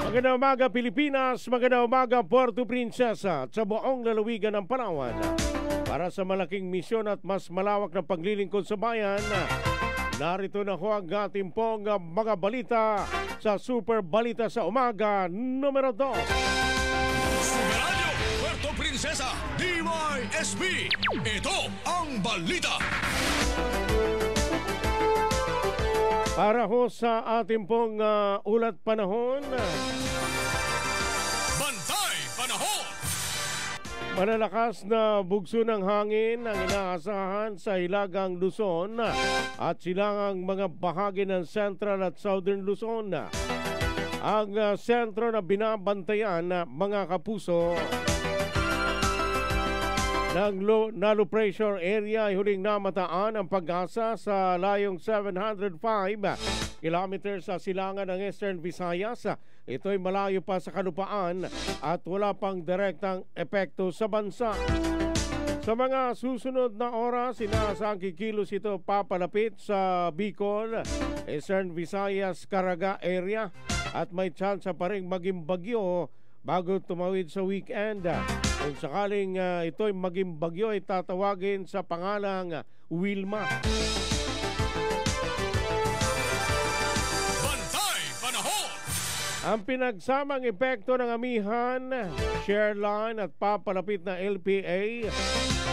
Magandang umaga Pilipinas, magandang umaga Puerto Princesa at sa buong lalawigan ng Palawan. Para sa malaking misyon at mas malawak na paglilingkod sa bayan, narito na ho ang ating pong mga balita sa Super Balita sa Umaga numero 2. Radyo Puerto Princesa, DYSP. Ito ang balita. Para ho sa ating pong ulat panahon. Bantay Panahon. Malalakas na bugso ng hangin ang inaasahan sa Hilagang Luzon at silangang mga bahagi ng Central at Southern Luzon. Ang sentro na binabantayan mga kapuso ng low pressure area ay huling namataan ang Pag-asa sa layong 705 kilometers sa silangan ng Eastern Visayas. Ito'y malayo pa sa kalupaan at wala pang direktang epekto sa bansa. Sa mga susunod na oras, inaasahang kikilos ito papalapit sa Bicol, Eastern Visayas, Caraga area at may tsansa pa rin maging bagyo bago tumawid sa weekend. Kung sakaling ito'y maging bagyo ay tatawagin sa pangalang Wilma. Bantay Panahon. Ang pinagsamang epekto ng amihan, shareline at papalapit na LPA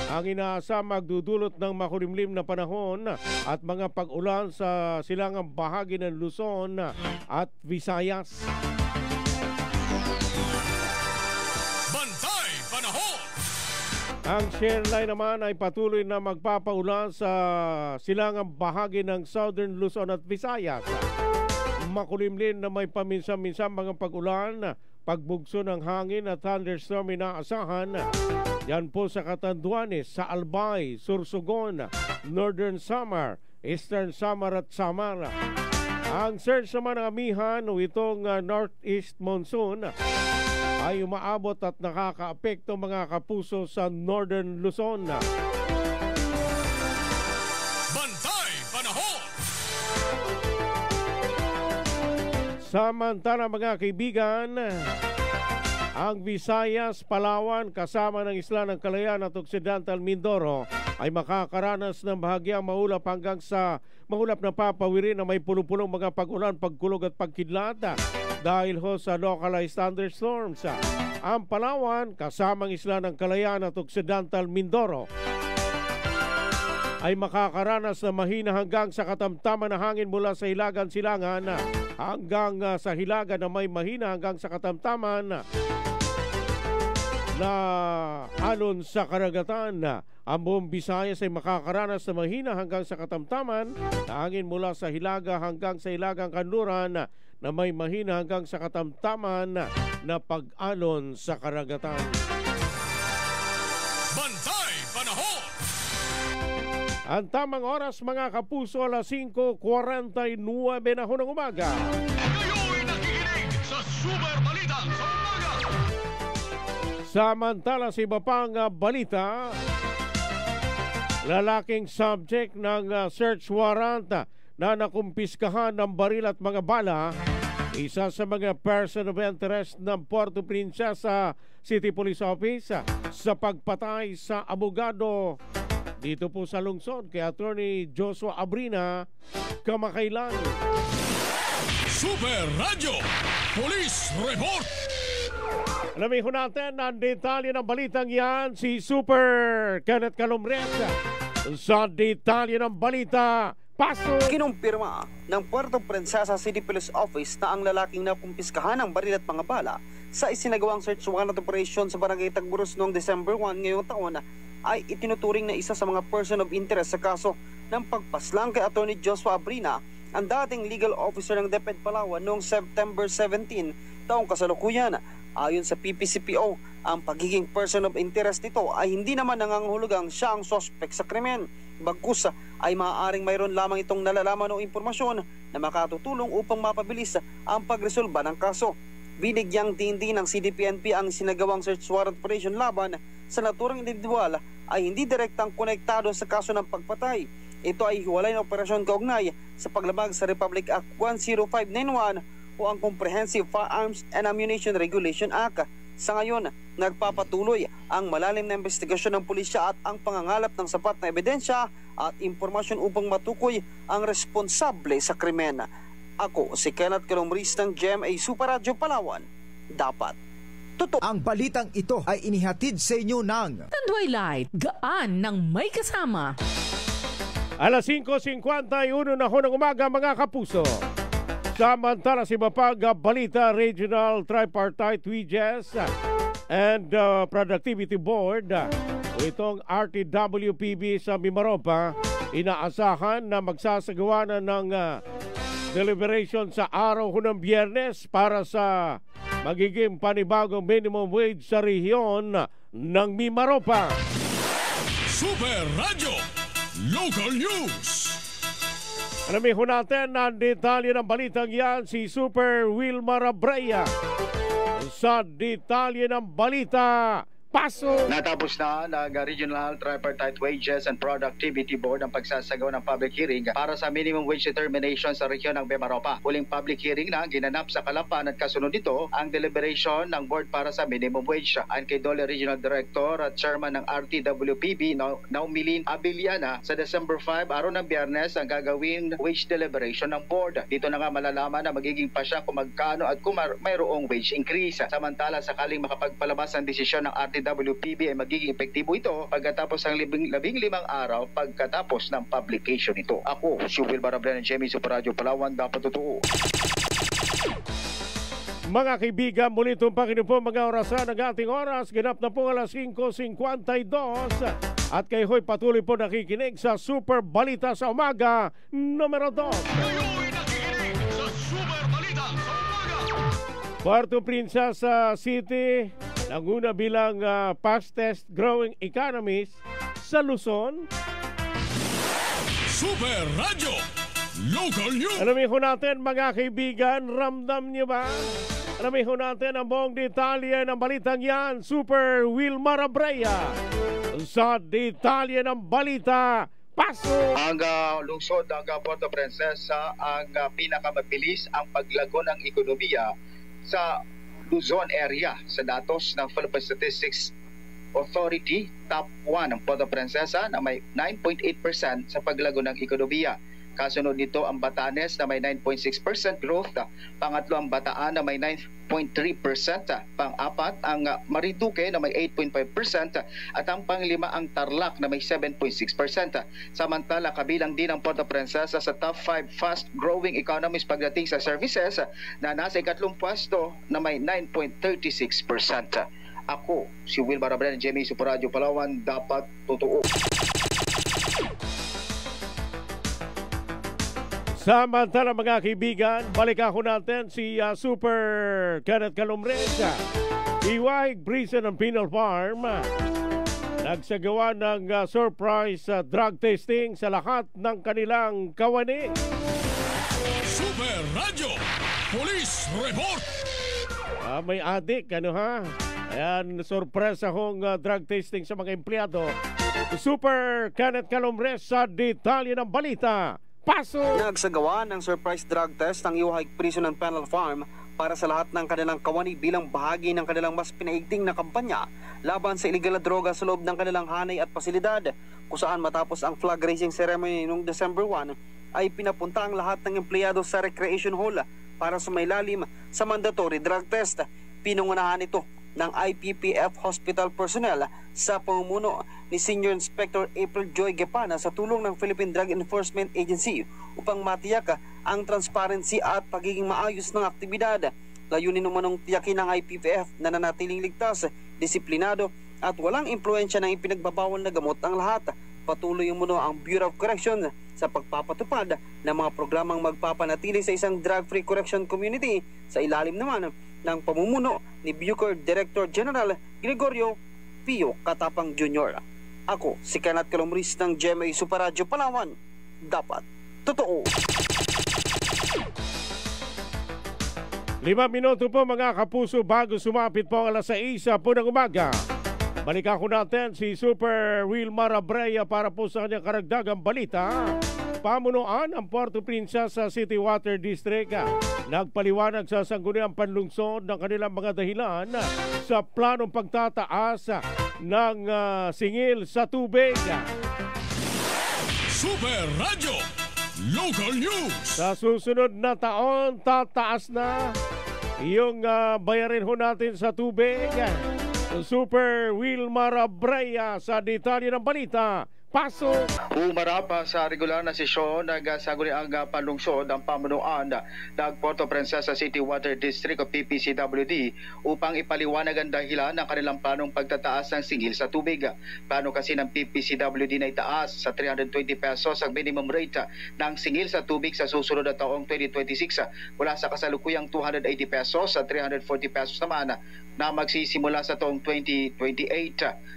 ang inaasam magdudulot ng makulimlim na panahon at mga pag-ulan sa silangang bahagi ng Luzon at Visayas. Bantay Panahon. Ang shareline naman ay patuloy na magpapaulan sa silangang bahagi ng Southern Luzon at Visayas. Makulimlim na may paminsan-minsan mga pag-ulan, pagbugso ng hangin at thunderstorm inaasahan. Yan po sa Catanduanes, sa Albay, Sursogon, Northern Samar, Eastern Samar at Samar. Ang surge naman ng amihan o itong northeast monsoon ay umaabot at nakakaapekto mga kapuso sa Northern Luzon. Bantay Panahon. Samantala mga kaibigan, ang Visayas, Palawan kasama ng Isla ng Calayan at Occidental Mindoro ay makakaranas ng bahagyang maulap hanggang sa maulap na papawirin na may pulo-pulong mga pag-ulan, pagkulog at pagkidlat dahil ho sa localized thunderstorms. Ang Palawan kasamang Isla ng Calayan at Occidental Mindoro ay makakaranas na mahina hanggang sa katamtaman na hangin mula sa Hilagan Silangan hanggang sa Hilaga na may mahina hanggang sa katamtaman na alon sa karagatan. Ang buong Visayas ay makakaranas na mahina hanggang sa katamtaman na hangin mula sa Hilaga hanggang sa Hilagang Kanluran na may mahina hanggang sa katamtaman na pag-alon sa karagatan. Bantay Panahon. Ang tamang oras mga kapuso, alas 5:49 na ho ng umaga. Kayo'y nakikinig sa Super Balita sa Umaga. Samantala sa iba pang balita, lalaking subject ng search warrant na nakumpiskahan ng baril at mga bala, isa sa mga person of interest ng Puerto Princesa City Police Office sa pagpatay sa abogado dito po sa lungsod kay Attorney Joshua Abrina kamakailan. Super Radyo Police Report. Alamin ho natin ang detalye ng balitang yan si Super Kenneth Calumret sa detalye ng balita. Pasok! Kinumpirma ng Puerto Princesa City Police Office na ang lalaking napumpiskahan ng baril at mga bala sa isinagawang search warrant operation sa Barangay Tagburos noong December 1 ngayong taon ay itinuturing na isa sa mga person of interest sa kaso ng pagpaslang kay Attorney Joshua Abrina, ang dating legal officer ng DepEd Palawan noong September 17 taong kasalukuyan. Ayon sa PPCPO, ang pagiging person of interest nito ay hindi naman nangangahulugang siya ang suspect sa krimen. Bagkus ay maaaring mayroon lamang itong nalalaman o impormasyon na makatutulong upang mapabilis ang pagresolba ng kaso. Binigyang tindi ng CDPNP ang sinagawang search warrant operation laban sa naturang individual ay hindi direktang konektado sa kaso ng pagpatay. Ito ay hiwalay na operasyon kaugnay sa paglabag sa Republic Act 10591 o ang Comprehensive Firearms and Ammunition Regulation Act. Sa ngayon, nagpapatuloy ang malalim na investigasyon ng pulisya at ang pangangalap ng sapat na ebidensya at impormasyon upang matukoy ang responsable sa krimen. Ako si Kenneth Calomris ng GMA Super Radio Palawan. Dapat totoo. Ang balitang ito ay inihatid sa inyo ng Tanduay Light, gaan ng may kasama. Alas 5:51 na ho ng umaga mga kapuso. Samantala si Mapag Balita Regional Tripartite WIJES and Productivity Board, itong RTWPB sa Mimaropa, inaasahan na magsasagawa na ng deliberation sa araw ng Biyernes para sa magiging panibagong minimum wage sa rehiyon ng Mimaropa. Super Radio Local News. Alamin ho natin ang detalye ng balitang yan si Super Wilmar Abreya. Sa detalye ng balita, paso! Natapos na ng Regional Tripartite Wages and Productivity Board ang pagsasagawa ng public hearing para sa minimum wage determination sa rehiyon ng Mimaropa. Huling public hearing na ginanap sa Kalapan at kasunod nito ang deliberation ng board para sa minimum wage. Ang kay Dole Regional Director at Chairman ng RTWPB, Naumilin Abiliana, sa December 5, araw ng Biyernes, ang gagawin wage deliberation ng board. Dito na nga malalaman na magiging pasya kung magkano at kung mayroong wage increase. Samantala, sakaling makapagpalabas ang desisyon ng RTWPB ay magiging epektibo ito pagkatapos ng 15 araw pagkatapos ng publication nito. Ako, si Wilmar Abreya ng GMA Super Radio Palawan, dapat totoo. Mga kaibigan, muli itong Panginoon po mga orasan ng ating oras. Ganap na po alas 5:52 at kayo ho'y patuloy po nakikinig sa Super Balita sa Umaga numero 2. Kayo'y nakikinig sa Super Balita sa Umaga. Puerto Princesa City, nanguna bilang fastest growing economies sa Luzon. Super Radio Local News. Alamin ho natin mga kaibigan, ramdam niyo ba? Alamin ho natin ang buong detalye ng balitang yan. Super Wilmar Abreya sa detalye ng balita. Paso! Ang lungsod ng Puerto Princesa ang pinakamabilis ang paglago ng ekonomiya sa Luzon area sa datos ng Philippine Statistics Authority. Top 1 ang Puerto Princesa na may 9.8% sa paglago ng ekonomiya. Kasunod nito ang Batanes na may 9.6% growth. Pangatlo ang Bataan na may 9.3%. Pang-apat ang Marinduque na may 8.5%. At ang panglima ang Tarlac na may 7.6%. Samantala, kabilang din ang Puerto Princesa sa top 5 fast-growing economies pagdating sa services na nasa ikatlong pwesto na may 9.36%. Ako, si Wilmar Abreya ng GMA Super Radio Palawan, dapat totoo. Samantala mga kaibigan, balikan ko natin si Super Kenneth Calomres. Iwahig Prison and Penal Farm nagsagawa ng surprise drug testing sa lahat ng kanilang kawani. Super Radio Police Report. May adik, ano ha? Ayan, sorpresa hong drug testing sa mga empleyado. Super Kenneth Calomres sa detalye ng balita. Paso! Nagsagawa ng surprise drug test ang Iwahig Prison and Penal Farm para sa lahat ng kanilang kawani bilang bahagi ng kanilang mas pinaigting na kampanya laban sa iligal na droga sa loob ng kanilang hanay at pasilidad, kung saan matapos ang flag raising ceremony noong December 1 ay pinapunta ang lahat ng empleyado sa recreation hall para sumailalim sa mandatory drug test. Pinungunahan ito ng IPPF hospital personnel sa pamumuno ni Senior Inspector April Joy Gepana sa tulong ng Philippine Drug Enforcement Agency upang matiyak ang transparency at pagiging maayos ng aktibidad. Layunin umanong tiyakin ng IPPF na nanatiling ligtas, disiplinado at walang impluensya ng ipinagbabawal na gamot ang lahat. Patuloy umuno ang Bureau of Corrections sa pagpapatupad ng mga programang magpapanatili sa isang drug-free correction community sa ilalim naman ng pamumuno ni Bucor Director General Gregorio Pio Katapang Jr. Ako, si Kenneth Calomris ng GMA Super Radio Palawan. Dapat totoo. 5 minuto po mga kapuso bago sumapit po alas 6 po ng umaga. Balikan ko natin si Super Wilmar Abreya para po sa kanyang karagdagang balita. pamunuan ng Puerto Princesa City Water District nagpaliwanag sa sangguniang panlungsod ng kanilang mga dahilan sa planong pagtataas ng singil sa tubig. Super Radio Local News. Sa susunod na taon, tataas na yung bayarin ho natin sa tubig. Super Wilmar Abreya sa detalye ng balita. Paso. Humarap sa regular na sesyon nagsaguliang panlungsod ang pamunuan ng Puerto Princesa City Water District o PPCWD upang ipaliwanag ang dahilan ng kanilang planong pagtataas ng singil sa tubig. Plano kasi ng PPCWD na itaas sa 320 pesos ang minimum rate ng singil sa tubig sa susunod na taong 2026 mula sa kasalukuyang 280 pesos sa 340 pesos naman na magsisimula sa taong 2028.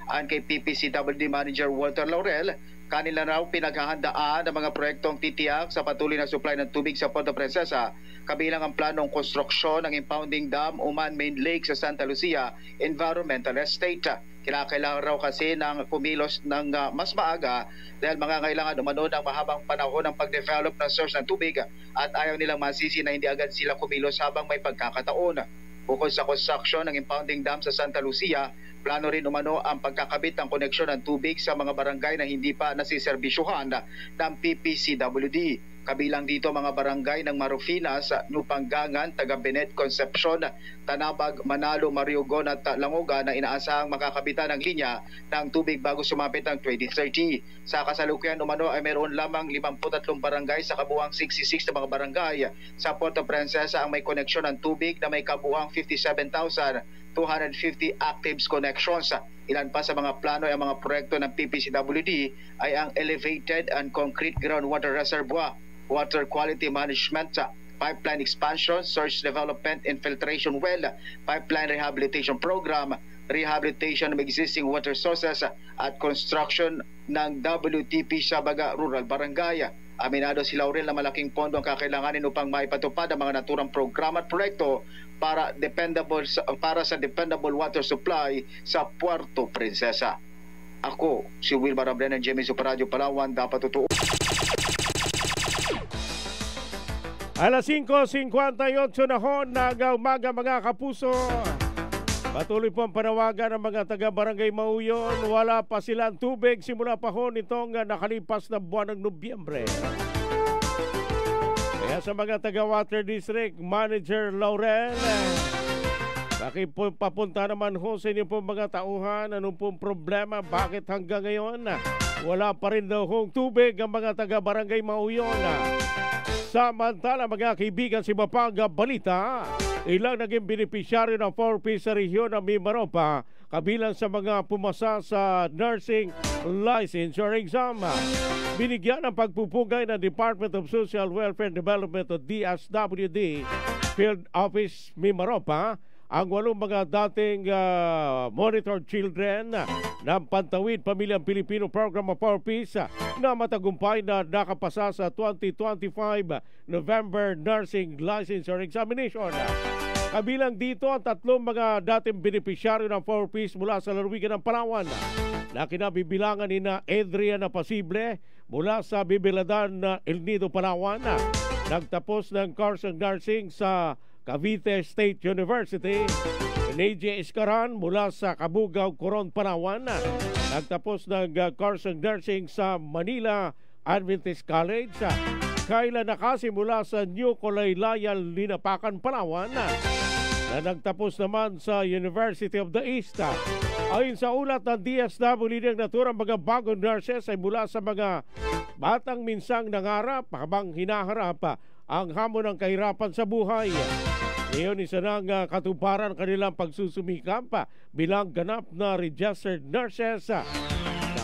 Ayon kay PPCWD Manager Walter Laurel, kanila raw pinaghahandaan ang mga proyektong titiyak sa patuloy na supply ng tubig sa Puerto Princesa, kabilang ang planong konstruksyon ng impounding dam o man-made lake sa Santa Lucia Environmental Estate. Kinakailangan raw kasi ng kumilos ng mas maaga dahil mangangailangan umano ng mahabang panahon ng pag-develop ng source ng tubig at ayaw nilang masisi na hindi agad sila kumilos habang may pagkakataon. Bukod sa construction ng impounding dam sa Santa Lucia, plano rin umano ang pagkakabit ng koneksyon ng tubig sa mga barangay na hindi pa nasiserbisyuhan ng PPCWD. Kabilang dito mga barangay ng Marufinas, Nupanggangan, Tagabenet, Concepcion, Tanabag, Manalo, Mariugon at Langoga na inaasahang makakabitan ng linya ng tubig bago sumapit ang 2030. Sa kasalukuyan umano ay mayroon lamang 53 barangay sa kabuuang 66 na mga barangay sa Puerto Princesa ang may koneksyon ng tubig na may kabuuang 57,250 active connections. Ilan pa sa mga plano ay ang mga proyekto ng PPCWD ay ang elevated and concrete groundwater reservoir, water quality management, pipeline expansion, source development, infiltration well, pipeline rehabilitation program, rehabilitation of existing water sources at construction ng WTP sa Baga Rural Barangay. Aminado si Laurel na malaking pondo ang kakailanganin upang maipatupad ang mga naturang programa at proyekto para sa dependable water supply sa Puerto Princesa. Ako, si Wilmar Abreya ng GMA Super Radio Palawan, dapat totoo. Alas 5:58 na ho, nag-umaga mga kapuso. Patuloy po ang panawagan ng mga taga-barangay Mauyon. Wala pa silang tubig simula pa ho nitong nakalipas na buwan ng Nobyembre. Kaya sa mga taga-Water District, Manager Laurel, papunta naman ho sa inyo po mga tauhan. Anong pong problema? Bakit hanggang ngayon wala pa rin daw hong tubig ang mga taga-barangay Mauyon? Samantala mga kaibigan, si Mapanga Balita, ilang naging benepisyaryo ng 4P sa rehiyon ng Mimaropa kabilang sa mga pumasa sa nursing licensure exam. Binigyan ng pagpupugay ng Department of Social Welfare and Development o DSWD Field Office Mimaropa ang 8 mga dating monitored children ng Pantawid Pamilyang Pilipino Program of 4Ps na matagumpay na nakapasa sa 2025 November Nursing Licensure Examination. Kabilang dito ang 3 mga dating benepisyaryo ng 4Ps mula sa lalawigan ng Palawan na kinabibilangan ni na Adrian Pasible mula sa Bibiladan na El Nido, Palawan. Nagtapos ng course of nursing sa Cavite State University. Neji Escaran mula sa Cabugao, Coron, Palawan. Nagtapos ng course of nursing sa Manila Adventist College. Kayla Nakasi mula sa New Colaylayan, Linapacan, Palawan, na nagtapos naman sa University of the East. Ayon sa ulat ng DSWD, ng naturang mga bagong nurses ay mula sa mga batang minsang nangarap habang hinaharap ang hamon ng kahirapan sa buhay. Ngayon, isa ng katuparan kanilang pagsusumikap bilang ganap na registered nurses na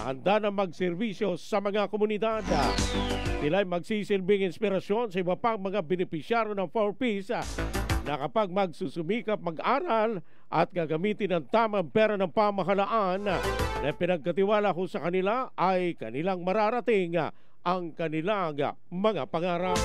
handa na magserbisyo sa mga komunidad. Sila ay magsisilbing inspirasyon sa iba pang mga benepisyaryo ng 4Ps na kapag magsusumikap mag-aral at gagamitin ang tamang pera ng pamahalaan na pinagkatiwala ko sa kanila ay kanilang mararating ang kanilang mga pangarap.